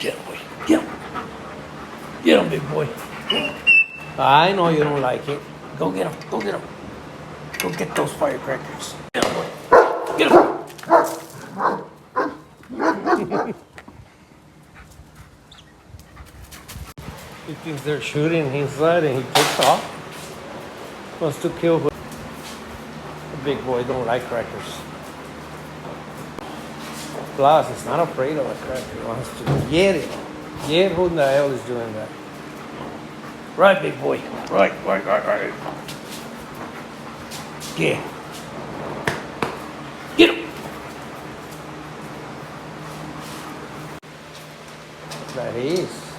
Get him, boy. Get him. Get him, big boy. I know you don't like it. Go get him. Go get him. Go get those firecrackers. Get him, boy. Get him. He thinks they're shooting inside and he takes off. Wants to kill the big boy. Don't like crackers. Plus, he's not afraid of a cracker. He wants to get it. Get who the hell is doing that? Right, big boy. Right. Get him. That is.